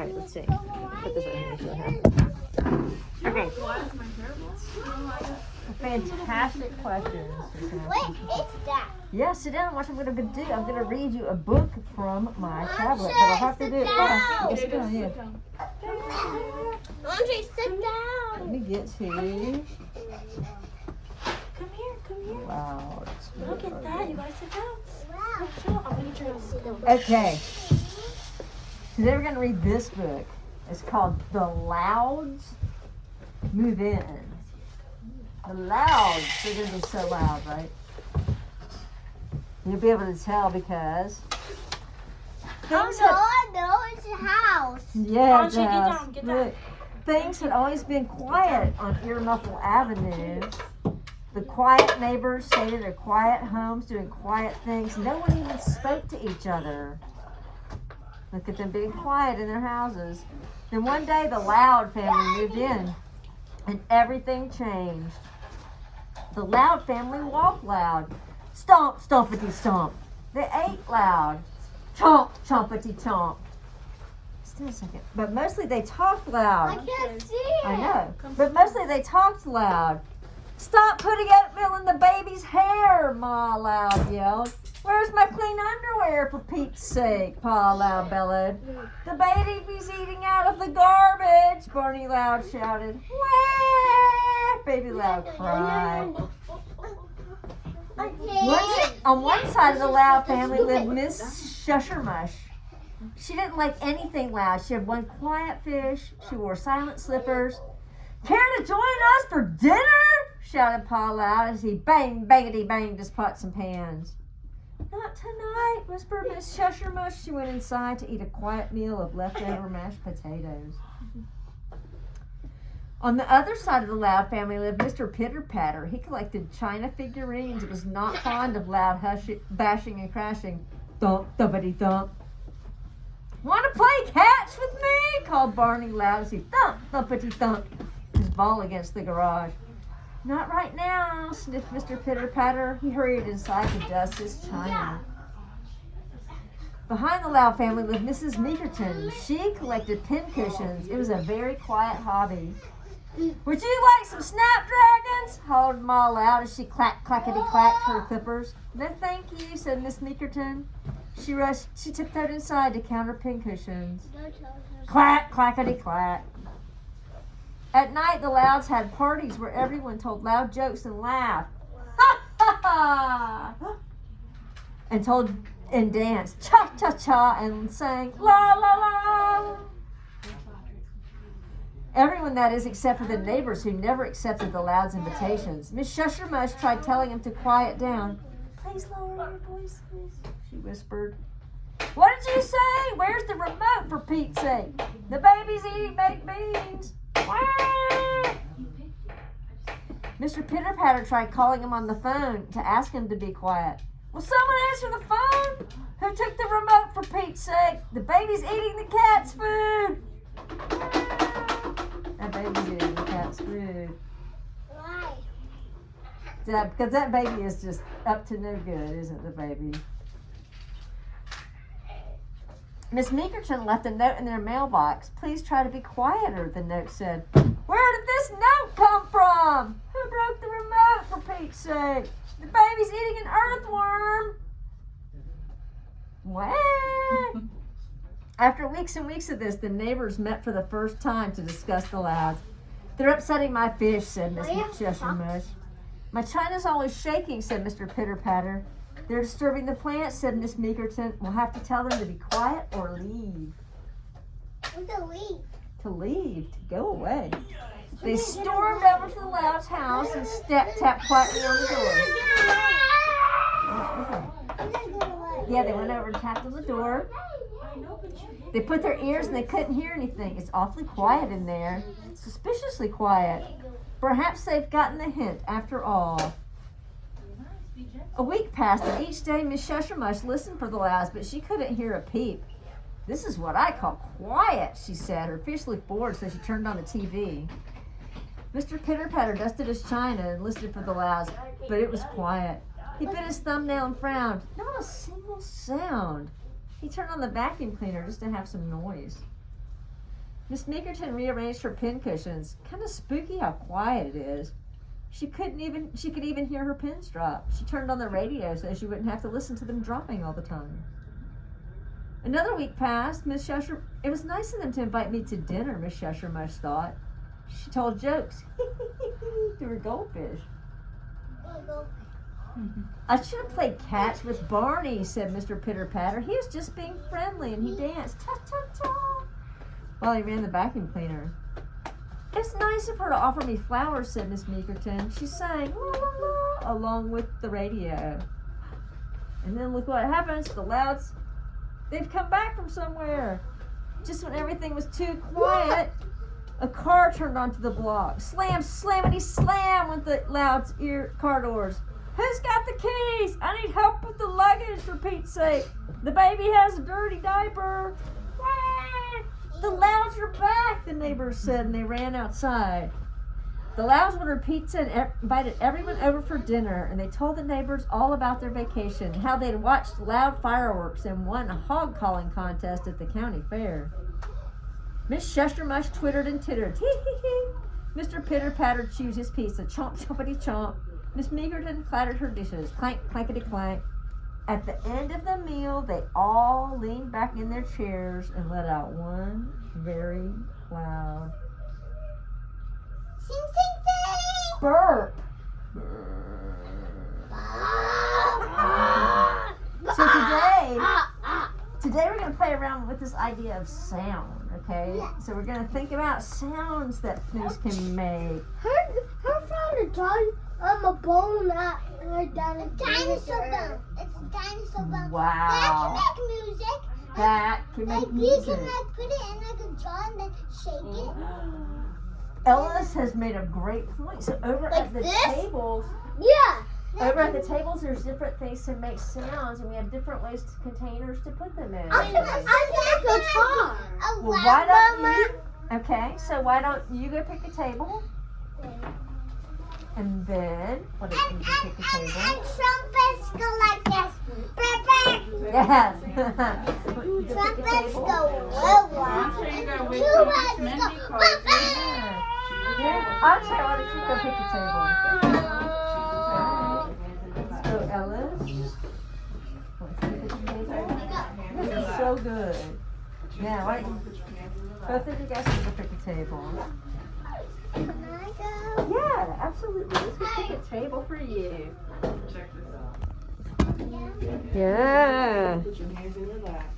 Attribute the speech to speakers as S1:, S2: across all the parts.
S1: right, let's see. Put this right here so it happens. Okay. Fantastic questions.
S2: What is that?
S1: Yeah, sit down and watch what I'm going to do. I'm going to read you a book from my tablet, but I'll have to do it fast. Okay, sit down, yeah.
S2: Andre, sit down.
S1: Let me get to
S2: Come here.
S1: Loud.
S2: Look at that. You gotta sit down. Wow. I'm gonna try to sit down.
S1: Okay. Today we're going to read this book. It's called The Louds Move In. The Louds. They're going to be so loud, right? You'll be able to tell because things
S2: I know it's a house.
S1: yeah,
S2: Get down, get down.
S1: Look, things had always been quiet on Ear Muffle Avenue. The quiet neighbors stayed in their quiet homes doing quiet things. No one even spoke to each other. Look at them being quiet in their houses. Then one day the Loud family moved in and everything changed. The Loud family walked loud. Stomp, stompity stomp. They ate loud. Chomp, chompity chomp. Still a second. But mostly they talked
S2: I
S1: loud.
S2: can't see it.
S1: I know. But mostly they talked loud. Stop putting oatmeal in the baby's hair, Ma Loud yelled. Where's my clean underwear, for Pete's sake? Pa Loud bellowed. The baby's eating out of the garbage, Barney Loud shouted. Wah! Baby Loud cried. On one side of the Loud family lived Miss Shushermush. She didn't like anything loud. She had one quiet fish. She wore silent slippers. Care to join us for dinner? Shouted Pa Loud as he bang, bangity banged his pots and pans. Not tonight, whispered Miss Shushermush. She went inside to eat a quiet meal of leftover mashed potatoes. On the other side of the Loud family lived Mr. Pitter Patter. He collected china figurines and was not fond of loud bashing and crashing. Thump, thumpity thump. Want to play catch with me? Called Barney Loud as he thump, thumpity thump his ball against the garage. Not right now, sniffed Mr. Pitter Patter. He hurried inside to dust his china. Behind the Loud family lived Mrs. Meekerton. She collected pincushions. It was a very quiet hobby. Would you like some snapdragons? Hollered Ma Loud as she clackety-clacked her clippers. No, thank you, said Miss Meekerton. She tiptoed inside to count her pincushions. Clack, clackety-clack. At night, the Louds had parties where everyone told loud jokes and laughed. Ha ha ha! And danced cha cha cha and sang la la la. Everyone, that is, except for the neighbors who never accepted the Louds' invitations. Miss Shushermush tried telling him to quiet down. Please lower your voices, she whispered. What did you say? Where's the remote, for Pete's sake? The baby's eating baked beans. Mr. Pitter Patter tried calling him on the phone to ask him to be quiet. Will someone answer the phone? Who took the remote, for Pete's sake? The baby's eating the cat's food. That baby's eating the cat's food.
S2: Why?
S1: Because that baby is just up to no good, isn't the baby? Miss Meekerton left a note in their mailbox. Please try to be quieter, the note said. Where did this note come from? Who broke the remote, for Pete's sake? The baby's eating an earthworm. What? After weeks and weeks of this, the neighbors met for the first time to discuss the Louds. They're upsetting my fish, said Miss Shushermush. My china's always shaking, said Mr. Pitter Patter. They're disturbing the plants, said Miss Meekerton. We'll have to tell them to be quiet or leave.
S2: What's a leaf?
S1: To leave, to go away. They stormed over to the Loud's house and tapped quietly on the door. Yeah, they went over and tapped on the door. They put their ears and they couldn't hear anything. It's awfully quiet in there. Suspiciously quiet. Perhaps they've gotten the hint after all. A week passed, and each day Miss Shushermush listened for the Louds, but she couldn't hear a peep. This is what I call quiet, she said. Her fish looked bored, so she turned on the TV. Mr. Pitter Patter dusted his china and listened for the Louds, but it was quiet. He bit his thumbnail and frowned. Not a single sound. He turned on the vacuum cleaner just to have some noise. Miss Meekerton rearranged her pincushions. Kind of spooky how quiet it is. She could even hear her pins drop. She turned on the radio so she wouldn't have to listen to them dropping all the time. Another week passed. Miss Shusher, it was nice of them to invite me to dinner, Miss Shushermush thought. She told jokes to her goldfish. I should have played catch with Barney, said Mr. Pitter-Patter. He was just being friendly and he danced cha-cha-cha while he ran the vacuum cleaner. It's nice of her to offer me flowers, said Miss Meekerton. She sang la, la, la, along with the radio. And then look what happens. The Louds, they've come back from somewhere. Just when everything was too quiet, a car turned onto the block. Slam, slammity, slam went the Louds' car doors. Who's got the keys? I need help with the luggage, for Pete's sake. The baby has a dirty diaper. The Louds are back, the neighbors said, and they ran outside. The Louds ordered pizza and invited everyone over for dinner, and they told the neighbors all about their vacation, how they'd watched loud fireworks and won a hog calling contest at the county fair. Miss Shushermush twittered and tittered. Hee hee hee. Mr. Pitter-Patter chewed his pizza. Chomp, chompity chomp. Miss Meekerton clattered her dishes. Clank, clankety clank. At the end of the meal, they all leaned back in their chairs and let out one very loud
S3: sing, sing, sing!
S1: burp. So today we're going to play around with this idea of sound, okay? So we're going to think about sounds that things can make.
S3: Her father died on a bone down in dinosaur bone. It's a dinosaur bone.
S1: Wow.
S3: That can make music.
S1: That can make
S3: You
S1: music.
S3: can put it in like a jar and then shake it.
S1: Ellis has made a great point. So over
S3: Like
S1: at the
S3: this?
S1: tables,
S3: Yeah.
S1: over at the tables, there's different things to make sounds, and we have different ways, containers to put them in.
S3: I like a guitar.
S1: Well, why don't you? Okay, so why don't you go pick a table, and then what if you pick a
S3: And
S1: table?
S3: trumpets go like this.
S1: Yes. You go pick a
S3: Trumpets
S1: table.
S3: go well.
S4: Sure you got way
S3: Two
S4: too much
S3: heads
S4: Mindy
S3: go.
S4: cards.
S1: Yeah. Yeah. I'll tell you, why don't you go pick a table? Alright. So Ellis. Want to pick a table? This is so good. Yeah, why don't you, both of you guys can go pick a table.
S3: Can I go?
S1: Yeah, absolutely. Let's go pick a table for you.
S4: Check this out.
S1: Yeah.
S5: Put your hands in your lap.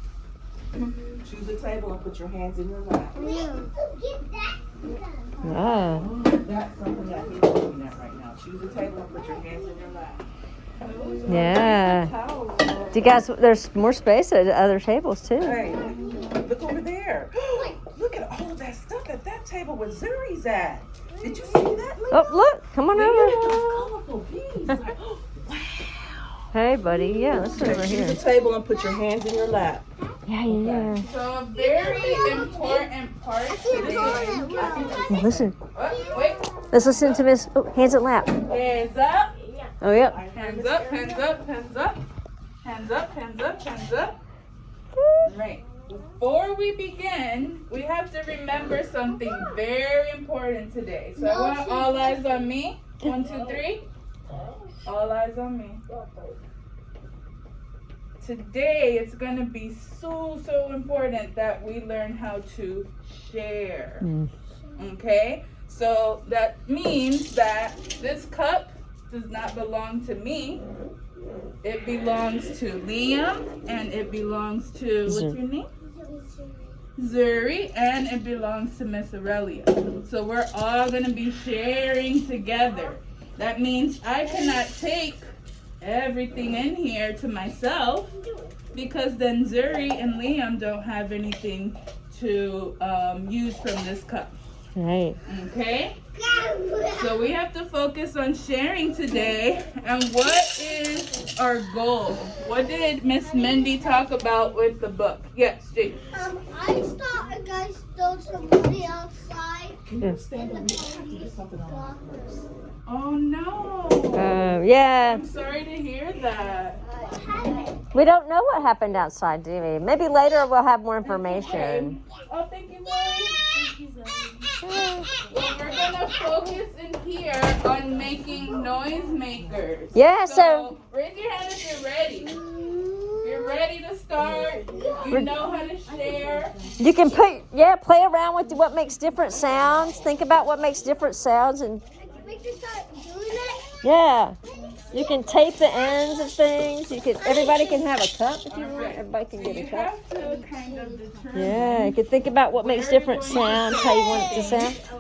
S5: Choose a table and put your hands in your lap.
S3: We have to get that done.
S1: Yeah.
S5: That's something that he's looking at right now. Choose a table and put your hands in your lap.
S1: Yeah. Do you guys, there's more space at other tables too.
S5: Hey, look over there. Look at all of that stuff at that table where Zuri's at. Did you see that?
S1: Oh, look. Come on
S5: Look
S1: over.
S5: at those colorful bees. Like, wow.
S1: Hey, buddy. Yeah, let's go over
S5: Choose
S1: here.
S5: a table and put your hands in your lap.
S1: Yeah.
S4: So a very important part to this.
S1: Listen.
S4: Wait.
S1: Let's listen to Miss. Oh, hands at lap.
S4: Hands up.
S1: Oh, yep.
S4: Hands up. Hands up. Hands up. Hands up. Hands up. Hands up. Right. Before we begin, we have to remember something very important today. So I want all eyes on me. 1, 2, 3. All eyes on me. Today it's going to be so important that we learn how to share. Okay? So that means that this cup does not belong to me. It belongs to Liam, and it belongs to, what's your name? Zuri, and it belongs to Miss Aurelia. So we're all going to be sharing together. That means I cannot take everything in here to myself, because then Zuri and Liam don't have anything to use from this cup.
S1: Right.
S4: Okay? So we have to focus on sharing today. And what is our goal? What did Miss Mindy talk about with the book? Yes, Jake.
S3: I thought a guy stole some money outside.
S1: Yeah.
S5: Stand up. You have to do something on that first.
S4: Oh no.
S1: Yeah.
S4: I'm sorry to hear that.
S1: We don't know what happened outside, do we? Maybe later we'll have more information.
S4: Oh, thank you, Zoe. Well, we're gonna focus in here on making noise makers.
S1: Yeah, so
S4: Raise your hand if you're ready. You're ready to start. You know how to share.
S1: you can play around with what makes different sounds. Think about what makes different sounds, and
S3: Make you start doing it.
S1: yeah, you can tape the ends of things. Everybody can have a cup if you want. Everybody can
S4: So
S1: get a
S4: you
S1: cup.
S4: have to kind of determine.
S1: Yeah, you can think about what makes different sounds, how you want it to sound.
S4: Are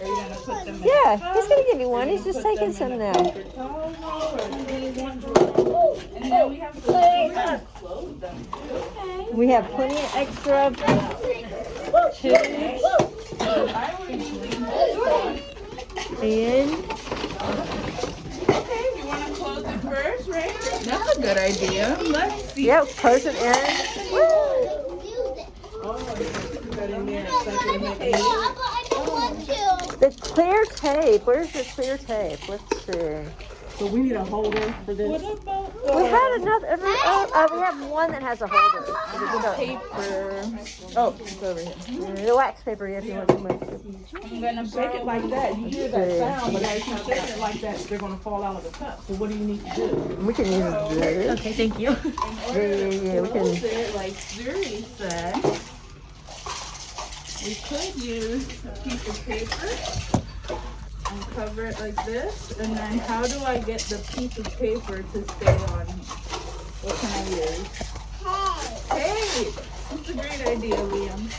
S4: you gonna put them in
S1: Yeah, he's gonna give you one. He's just taking some now.
S4: and then we have to close them.
S1: We have plenty of extra tubes
S4: I would usually
S1: and
S4: Okay, you want to close it first, right? That's a good idea. Let's see.
S1: yeah, close it in. Woo! The clear tape. Where's the clear tape? Let's see.
S5: So we need a holder for this.
S4: What about
S1: We had another. we have one that has a holder.
S4: paper? Oh, it's over here.
S1: The wax paper, if you want to make it.
S4: I'm gonna
S5: Shake it like that. You hear that sound, but as you shake it like that, they're gonna fall out of the cup. So what do you need to do?
S1: We can use this.
S2: Okay, thank you.
S1: Yeah, we can.
S4: Close it like Zuri said. We could use a piece of paper and cover it like this. And then how do I get the piece of paper to stay on here? What can I use? Hey! That's a great idea, Liam.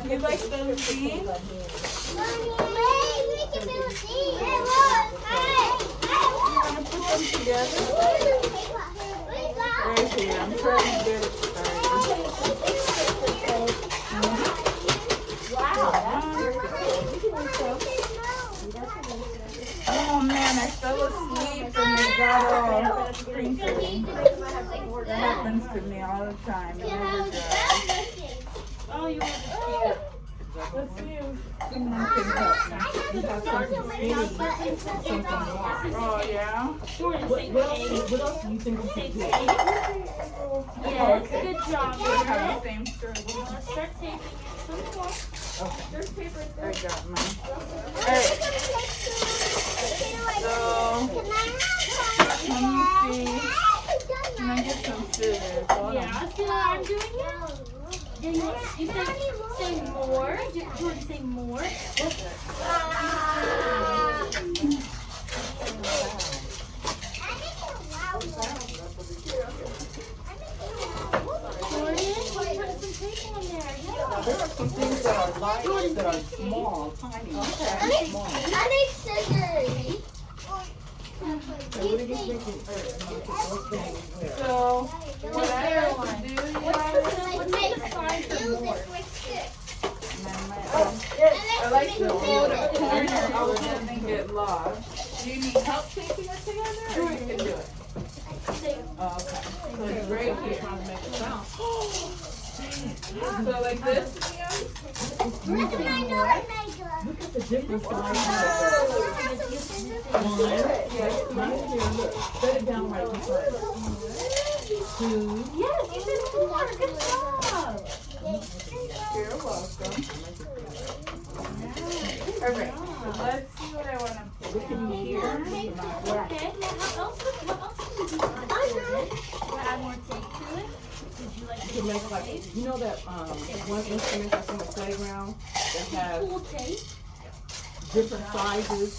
S4: You like those beans? Right here. I'm trying to get it started. Oh man, I fell asleep and it got all crinkly. That happens to me all the time. It never dries.
S2: Oh, you want
S4: Let's see if someone can help me.
S5: You have something skinny and something long.
S4: Oh yeah?
S5: What else do you think we could do?
S2: Yes, good job.
S4: We have the same struggle.
S2: Let's start taking some more. There's paper
S4: I got mine. Alright, so let me see. Can I get some scissors? Hold on.
S2: Yeah, see what I'm doing here? Yeah, you said say more. Do you want to say more? Jordan, put some tape on there. Yeah.
S5: There are some things that are light, that are small, tiny, small.
S3: I need scissors.
S5: So what are you thinking? Those things where?
S4: So, what I have to do, you guys, I like to hold it corner so it doesn't get lost. Do you need help taping it together or you can do it? Oh, okay. So it's right here.
S5: Trying to make it sound.
S4: So like this, Liam?
S5: Look at the different sizes. One. Right here, look. Set it down right beside it. Two.
S2: Yes, you said more. Good job.
S4: You're welcome. Alright, so let's see what I want to put in here.
S2: Okay, now what else did you want to do? Add more tape to it? Did you like
S5: You can make like, you know that one instrument that's in the playground that has
S2: cool tape?
S5: different sizes,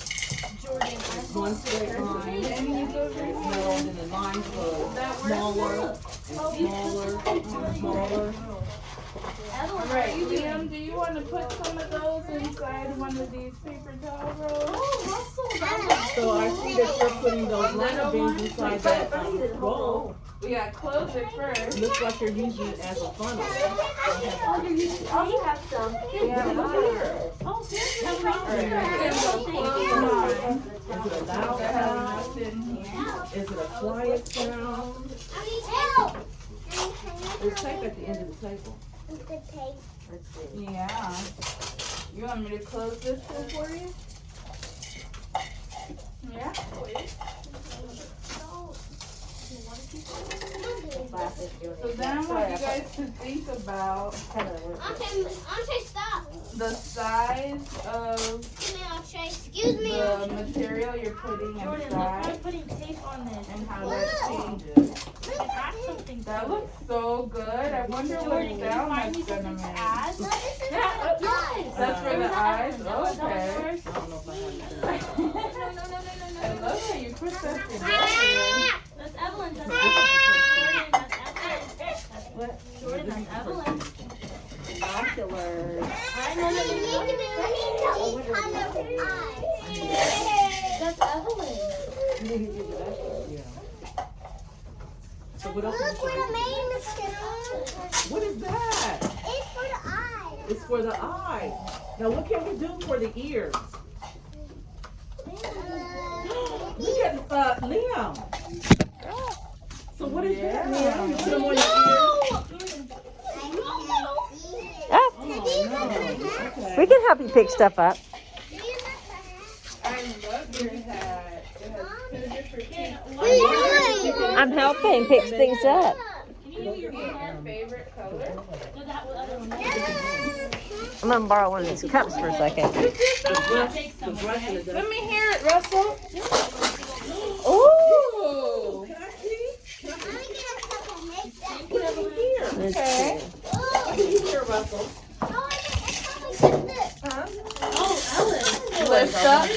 S2: Jordan,
S5: one straight line, no, and then the lines were smaller, and smaller, and smaller.
S4: Alright, Liam, do you want to put some of those inside one of these paper towel rolls?
S5: So I see that you're putting those liner beans inside that roll.
S4: We gotta close it first.
S5: Looks like you're using it as a funnel.
S2: Oh, you're using tape? Have some. Oh,
S5: Is it a loud sound? Is it a quiet sound?
S3: I need help.
S5: There's tape at the end of the table.
S3: It's the tape.
S1: Let's see.
S4: Yeah. You want me to close this one for you? Yeah. So then I want you guys to think about
S3: Auntie, stop.
S4: the size of
S3: Give me, Auntie. Excuse me,
S4: the
S3: Auntie.
S4: material you're putting
S2: Jordan, look,
S4: inside
S2: I'm putting tape on this.
S4: and how that changes.
S2: Add something.
S4: That looks so good. I wonder what
S2: Jordan, can you
S4: sound
S2: find me
S4: that's gonna
S2: something to
S4: make.
S2: add?
S3: Yeah,
S4: That's for the eyes?
S2: Is that
S4: Okay.
S2: yours?
S5: I don't know if I have that.
S4: I love how you put that together.
S2: That's Evelyn. That's Evelyn. Jordan, that's Evelyn.
S1: What?
S2: Jordan, that's Evelyn.
S1: Binoculars.
S2: I know that you That's Evelyn.
S5: So what else?
S3: Look where the main is.
S5: What is that?
S3: It's for the eye.
S5: It's for the eye. Now what can we do for the ears? Look at Liam. So what is that, Liam? You put them on your ears?
S1: Ah,
S5: Okay.
S1: we can help you pick stuff up.
S4: I love your hat. It has two different pieces.
S1: I'm helping pick things up.
S2: Can you give me your pen?
S4: Favorite color?
S2: No, that other one.
S1: I'm gonna borrow one of these cups for a second.
S2: I'll take some.
S5: The brush and the
S4: Let me hear it, Russell.
S1: Ooh.
S4: Ooh.
S5: Can I see?
S2: Put Evelyn.
S1: Let's
S4: Okay.
S1: see.
S5: What did you hear, Russell?
S2: Oh, Ellen.
S4: Lift up.